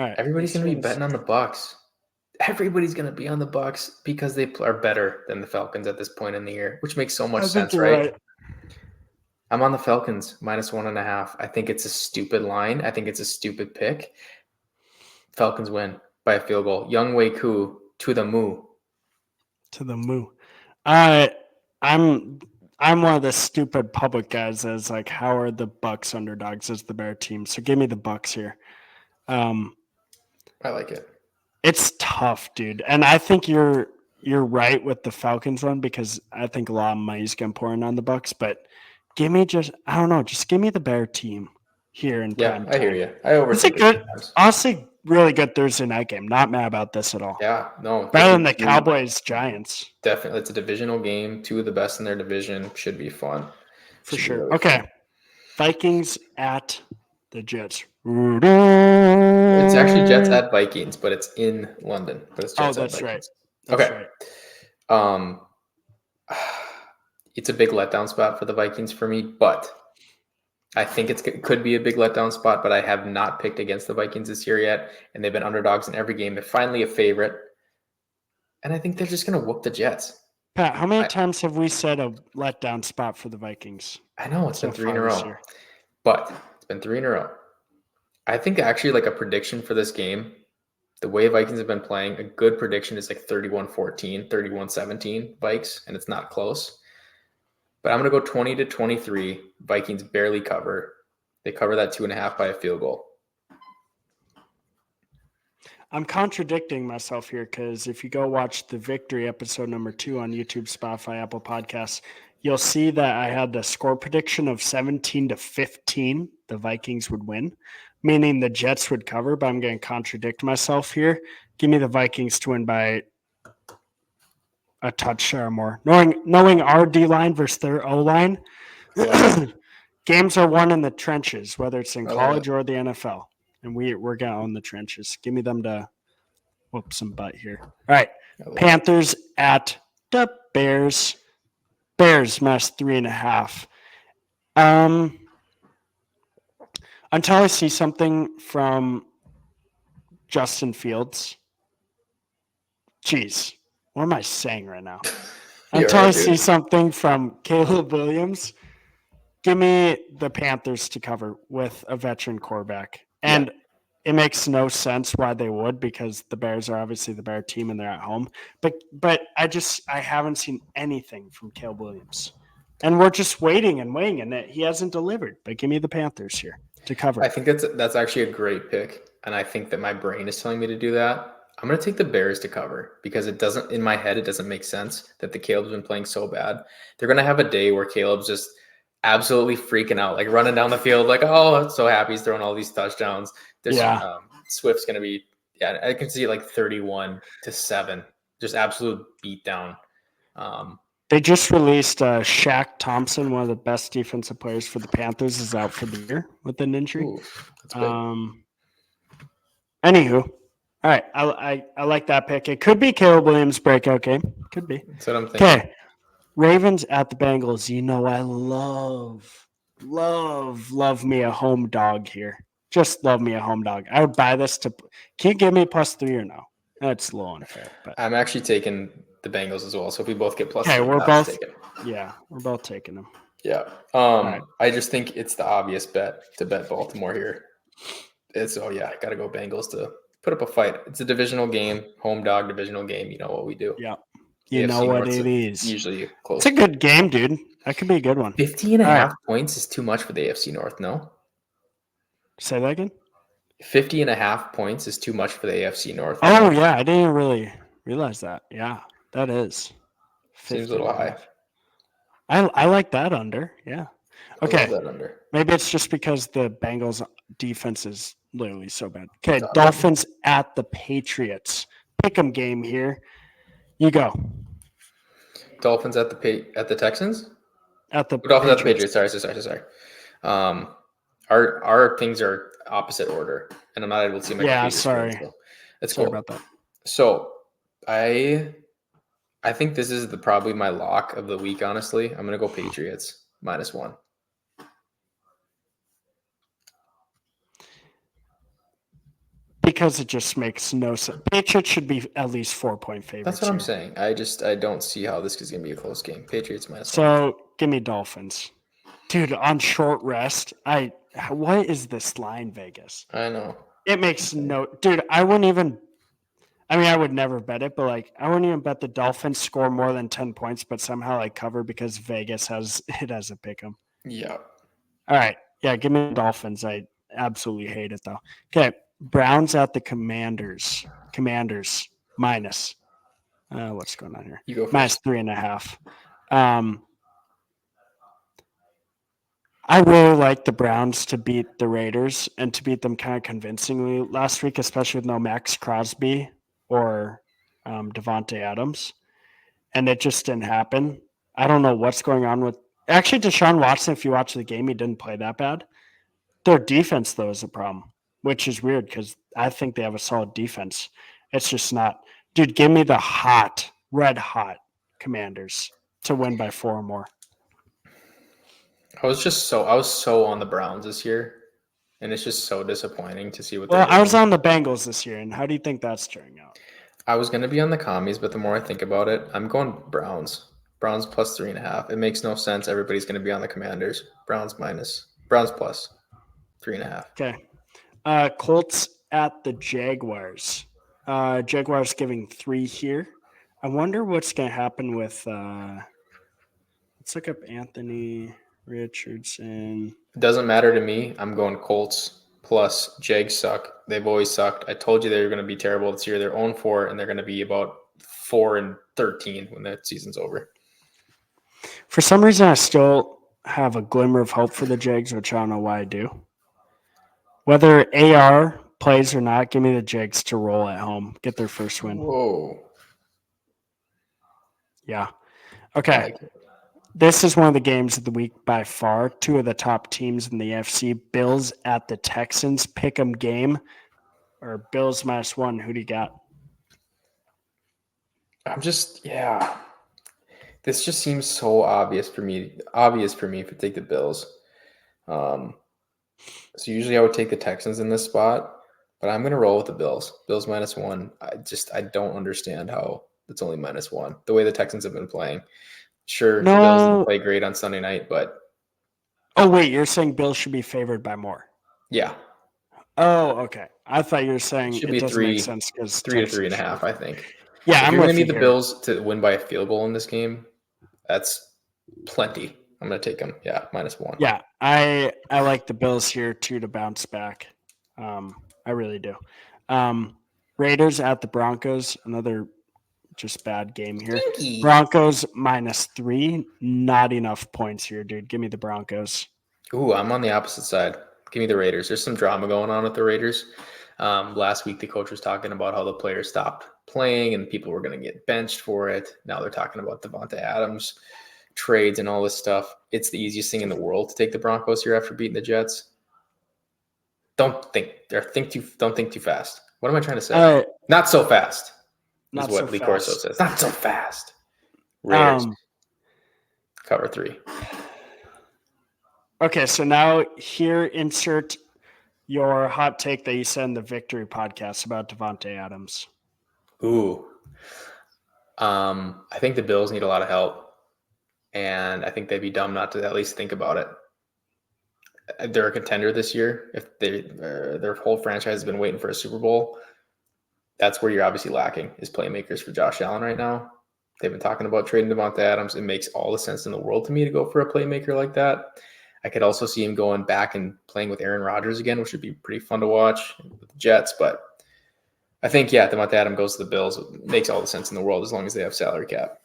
All right. Everybody's going to be betting on the Bucks. Everybody's going to be on the Bucks because they are better than the Falcons at this point in the year, which makes so much sense, right? I'm on the Falcons -1.5. I think it's a stupid line. I think it's a stupid pick. Falcons win by a field goal. Young Wei Koo to the moo. To the moo. I'm one of the stupid public guys that's like, how are the Bucks underdogs as the Bear team? So give me the Bucks here. I like it. It's tough, dude. And I think you're right with the Falcons one because I think a lot of money's going to pour in on the Bucks. But give me just give me the Bear team here in prime time. I hear you. I overthink it good, sometimes. honestly, really good Thursday night game. Not mad about this at all. Yeah, no. Better than the Cowboys-Giants. Definitely. It's a divisional game. Two of the best in their division. Should be fun. For sure. Really okay. Fun. Vikings at the Jets. It's actually Jets at Vikings, but it's in London. But it's Jets that's at right. That's okay. Right. It's a big letdown spot for the Vikings for me, but I think it could be a big letdown spot, but I have not picked against the Vikings this year yet, and they've been underdogs in every game. They're finally a favorite, and I think they're just going to whoop the Jets. Pat, how many times have we said a letdown spot for the Vikings? I know, it's been 3 in a row, but it's been 3 in a row. I think actually like a prediction for this game, the way Vikings have been playing, a good prediction is like 31-14, 31-17 Vikes, and it's not close. But I'm going to go 20-23. Vikings barely cover. They cover that 2.5 by a field goal. I'm contradicting myself here because if you go watch the Victory episode number 2 on YouTube, Spotify, Apple Podcasts, you'll see that I had the score prediction of 17-15. The Vikings would win, meaning the Jets would cover, but I'm going to contradict myself here. Give me the Vikings to win by a touchdown or more. Knowing our D-line versus their O-line, games are won in the trenches, whether it's in college or the NFL. And we're going to own the trenches. Give me them to whoop some butt here. All right. Panthers at the Bears. Bears -3.5. Until I see something from Justin Fields. Jeez. What am I saying right now? Until I see something from Caleb Williams, give me the Panthers to cover with a veteran quarterback. And it makes no sense why they would because the Bears are obviously the Bear team and they're at home. But I haven't seen anything from Caleb Williams. And we're just waiting and he hasn't delivered. But give me the Panthers here to cover. I think that's actually a great pick. And I think that my brain is telling me to do that. I'm going to take the Bears to cover because in my head, it doesn't make sense that the Caleb's been playing so bad. They're going to have a day where Caleb's just absolutely freaking out, like running down the field, like, oh, I'm so happy he's throwing all these touchdowns. Swift's going to be, I can see it like 31-7, just absolute beatdown. They just released Shaq Thompson, one of the best defensive players for the Panthers, is out for the year with an injury. Ooh, that's big. Anywho. All right, I like that pick. It could be Caleb Williams' breakout game. Could be. That's what I'm thinking. Okay, Ravens at the Bengals. You know I love me a home dog here. Just love me a home dog. I would buy this to – can you give me +3 or no? That's a little unfair. But I'm actually taking the Bengals as well, so if we both get +3, okay, we're both taking them. Yeah. Right. I just think it's the obvious bet to bet Baltimore here. I got to go Bengals to – put up a fight. It's a divisional game, home dog divisional game. You know what we do. Yeah. You know what it is. Usually close. It's a good game, dude. That could be a good one. 50.5 points is too much for the AFC North, no? Say that again? 50.5 points is too much for the AFC North. Oh, yeah. I didn't really realize that. Yeah, that is. Seems a little high. I like that under. Yeah. Okay. I love that under. Maybe it's just because the Bengals defense is literally so bad. Okay, Dolphins at the Patriots. Pick'em game here. You go. Dolphins at the Texans? Dolphins at the Patriots. Sorry. Our things are opposite order, and I'm not able to see my computer. Sorry. So let's sorry go about that. So I think this is probably my lock of the week, honestly. I'm gonna go Patriots -1. Because it just makes no sense. Patriots should be at least 4-point favorites. That's what I'm here. saying. I don't see how this is going to be a close game. Patriots -1. So give me Dolphins. Dude, on short rest, what is this line, Vegas? I know. It makes no dude, I would never bet it, but like I wouldn't even bet the Dolphins score more than 10 points, but somehow like cover because Vegas has it as a pick 'em. Yeah. All right. Yeah, give me the Dolphins. I absolutely hate it though. Okay. Browns at the Commanders. Commanders minus. What's going on here? You go Minus first. 3.5. I really like the Browns to beat the Raiders and to beat them kind of convincingly last week, especially with no Max Crosby or Devontae Adams. And it just didn't happen. I don't know what's going on with. Actually, Deshaun Watson, if you watch the game, he didn't play that bad. Their defense, though, is a problem, which is weird because I think they have a solid defense. It's just not. Dude, give me the red hot Commanders to win by 4 or more. I was so on the Browns this year, and it's just so disappointing to see what Well, they're doing. I was on the Bengals this year, and how do you think that's turning out? I was going to be on the commies, but the more I think about it, I'm going Browns. Browns plus 3.5. It makes no sense. Everybody's going to be on the Commanders. Browns plus 3.5. Okay. Colts at the Jaguars. Jaguars giving 3 here. I wonder what's going to happen with. Let's look up Anthony Richardson. It doesn't matter to me. I'm going Colts plus. Jags suck. They've always sucked. I told you they were going to be terrible this year. They're 0-4, and they're going to be about 4-13 when that season's over. For some reason, I still have a glimmer of hope for the Jags, which I don't know why I do. Whether AR plays or not, give me the Jags to roll at home, get their first win. Whoa. Yeah. Okay. This is one of the games of the week by far. 2 of the top teams in the AFC. Bills at the Texans. Pick 'em game. Or Bills -1. Who do you got? This just seems so obvious for me to take the Bills. So usually I would take the Texans in this spot, but I'm going to roll with the Bills. Bills -1. I don't understand how it's only -1. The way the Texans have been playing. Sure, the Bills didn't play great on Sunday night, but... Oh, wait, you're saying Bills should be favored by more? Yeah. Oh, okay. I thought you were saying it doesn't make sense because 3 to 3.5, I think. Yeah, I'm going to need the Bills to win by a field goal in this game. That's plenty. I'm going to take them. Yeah, -1. Yeah, I like the Bills here too to bounce back. I really do. Raiders at the Broncos, another just bad game here. Stinky. Broncos -3, not enough points here, dude. Give me the Broncos. Ooh, I'm on the opposite side. Give me the Raiders. There's some drama going on with the Raiders. Last week, the coach was talking about how the players stopped playing and people were going to get benched for it. Now they're talking about Devontae Adams trades and all this stuff. It's the easiest thing in the world to take the Broncos here after beating the Jets. Don't think too fast. What am I trying to say? Not so fast. Is what Lee Corso says. Not so fast. Raiders. Cover 3. Okay, so now here insert your hot take that you said in the Victory podcast about Devontae Adams. Ooh. I think the Bills need a lot of help, and I think they'd be dumb not to at least think about it. They're a contender this year. If their whole franchise has been waiting for a Super Bowl, that's where you're obviously lacking is playmakers for Josh Allen right now. They've been talking about trading Devontae Adams. It makes all the sense in the world to me to go for a playmaker like that. I could also see him going back and playing with Aaron Rodgers again, which would be pretty fun to watch with the Jets. But I think, Devontae Adams goes to the Bills. It makes all the sense in the world as long as they have salary cap.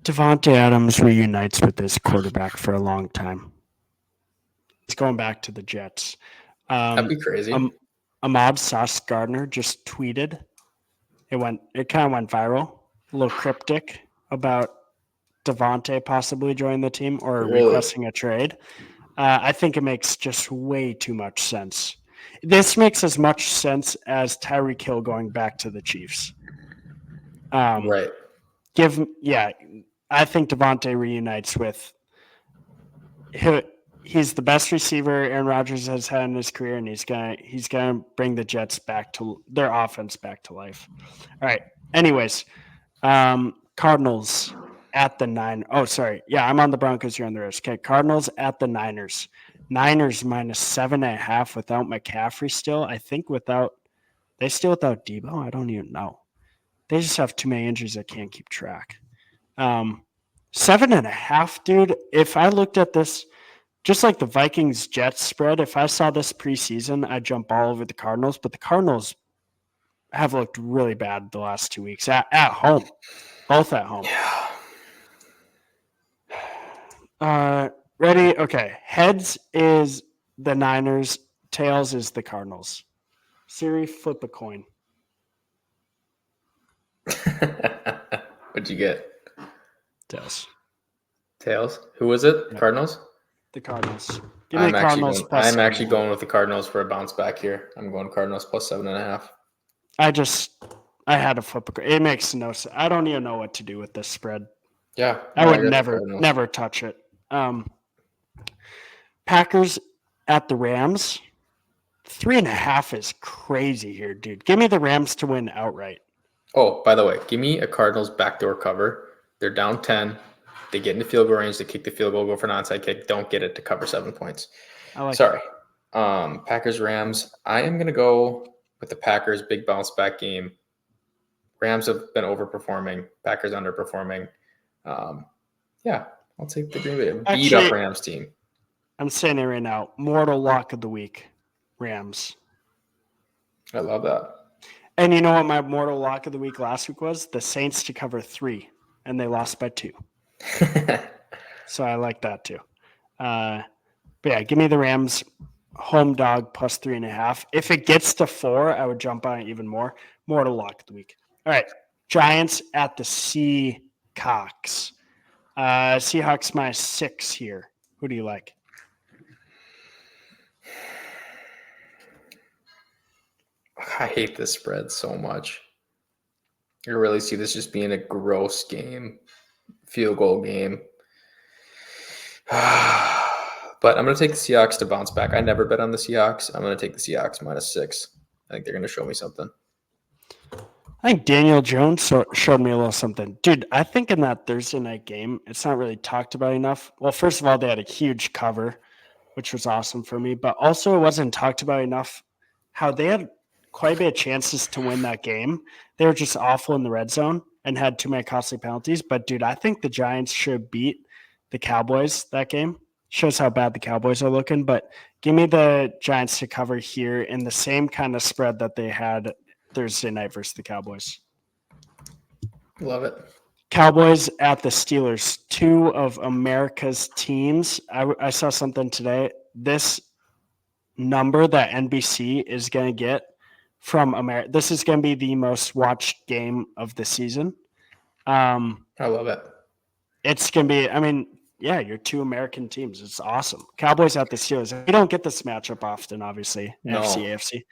Devontae Adams reunites with this quarterback for a long time. He's going back to the Jets. That'd be crazy. Ahmad Sauce Gardner just tweeted. It kind of went viral. A little cryptic about Devontae possibly joining the team or requesting a trade. I think it makes just way too much sense. This makes as much sense as Tyreek Hill going back to the Chiefs. Right. I think Devontae reunites with he's the best receiver Aaron Rodgers has had in his career, and he's gonna bring the Jets back to their offense back to life. All right. Anyways, Cardinals at the nine. Oh, sorry. Yeah, I'm on the Broncos. You're on the Raiders. Okay, Cardinals at the Niners. Niners minus 7.5 without McCaffrey still. I think without Debo. I don't even know. They just have too many injuries I can't keep track. 7.5, dude. If I looked at this, just like the Vikings Jets spread, if I saw this preseason, I'd jump all over the Cardinals. But the Cardinals have looked really bad the last 2 weeks at home, both at home. Ready? Okay. Heads is the Niners. Tails is the Cardinals. Siri, flip a coin. What'd you get? Tails. Tails. Who was it? Yep. Cardinals. The Cardinals. Give me the Cardinals. I'm actually going with the Cardinals for a bounce back here. I'm going Cardinals plus 7.5. I had to flip a coin. It makes no sense. I don't even know what to do with this spread. Yeah, I would never touch it. Packers at the Rams. 3.5 is crazy here, dude. Give me the Rams to win outright. Oh, by the way, give me a Cardinals backdoor cover. They're down 10. They get into field goal range. They kick the field goal, go for an onside kick. Don't get it to cover 7 points. Sorry. Packers, Rams. I am going to go with the Packers. Big bounce back game. Rams have been overperforming. Packers underperforming. Yeah, I'll take the Green Bay. Beat up Rams team. I'm saying it right now. Mortal lock of the week. Rams. I love that. And you know what my mortal lock of the week last week was? The Saints to cover 3, and they lost by 2. So I like that too. But yeah, give me the Rams home dog plus 3.5. If it gets to 4, I would jump on it even more. Mortal lock of the week. All right. Giants at the Seahawks. Seahawks minus 6 here. Who do you like? I hate this spread so much. I really see this just being a gross game, field goal game. But I'm going to take the Seahawks to bounce back. I never bet on the Seahawks. I'm going to take the Seahawks minus 6. I think they're going to show me something. I think Daniel Jones showed me a little something. Dude, I think in that Thursday night game, it's not really talked about enough. Well, first of all, they had a huge cover, which was awesome for me. But also it wasn't talked about enough how they had quite a bit of chances to win that game. They were just awful in the red zone and had too many costly penalties. But, dude, I think the Giants should beat the Cowboys that game. Shows how bad the Cowboys are looking. But give me the Giants to cover here in the same kind of spread that they had Thursday night versus the Cowboys. Love it. Cowboys at the Steelers, 2 of America's teams. I saw something today. This number that NBC is going to get from America, this is going to be the most watched game of the season. I love it. It's going to be, I mean, yeah, you're 2 American teams. It's awesome. Cowboys at the Steelers. We don't get this matchup often, obviously. No. AFC.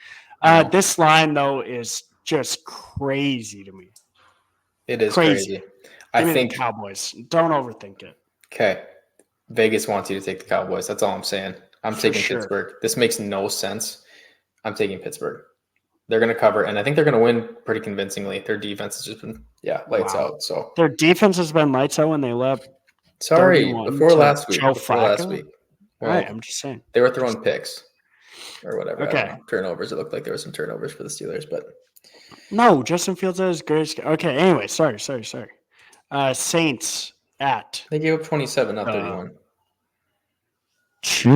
No. This line, though, is just crazy to me. It is crazy. I think the Cowboys. Don't overthink it. Okay. Vegas wants you to take the Cowboys. That's all I'm saying. I'm taking Pittsburgh. This makes no sense. I'm taking Pittsburgh. They're going to cover, and I think they're going to win pretty convincingly. Their defense has just been, lights out. So their defense has been lights out when they left. Before last week. Well, right, I'm just saying. They were throwing picks or whatever. Okay. Turnovers. It looked like there were some turnovers for the Steelers, but no, Justin Fields has great. Okay. Anyway, sorry. Saints at. They gave up 27, not 31. Chiefs.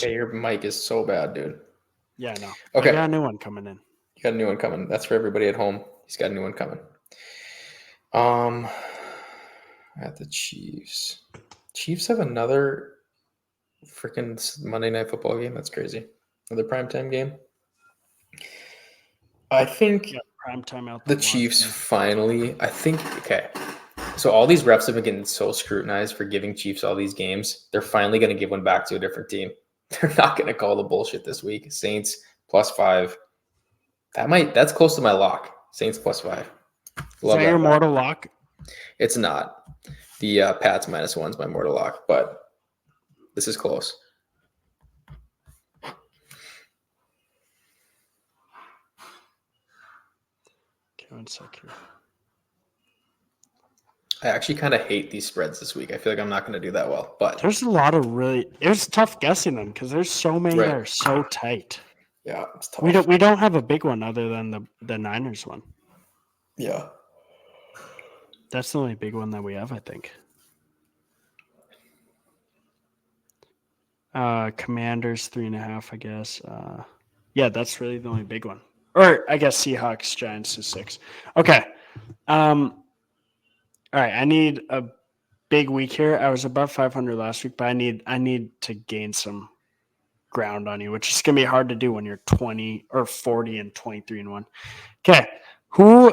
Okay, your mic is so bad, dude. Yeah, no. Okay. I got a new one coming in. You got a new one coming. That's for everybody at home. He's got a new one coming. At the Chiefs. Chiefs have another freaking Monday Night Football game. That's crazy. Another primetime game. I think primetime out the Chiefs finally, okay. So all these refs have been getting so scrutinized for giving Chiefs all these games. They're finally going to give one back to a different team. They're not going to call the bullshit this week. Saints +5. That's close to my lock. Saints +5. Is that your mortal lock? It's not. The Pats -1 is my mortal lock, but This is close. Okay, 1 sec here. I actually kind of hate these spreads this week. I feel like I'm not going to do that well, but There's a lot of it was tough guessing them because there's so many that Right. are so tight. yeah, it's tough. We don't have a big one other than the Niners one. Yeah. That's the only big one that we have, I think. Commanders 3.5, I guess. Yeah, that's really the only big one. Or I guess Seahawks, Giants is 6. Okay. All right. I need a big week here. I was above 500 last week, but I need to gain some ground on you, which is gonna be hard to do when you're 20 or 40 and 23 and 1. Okay. Who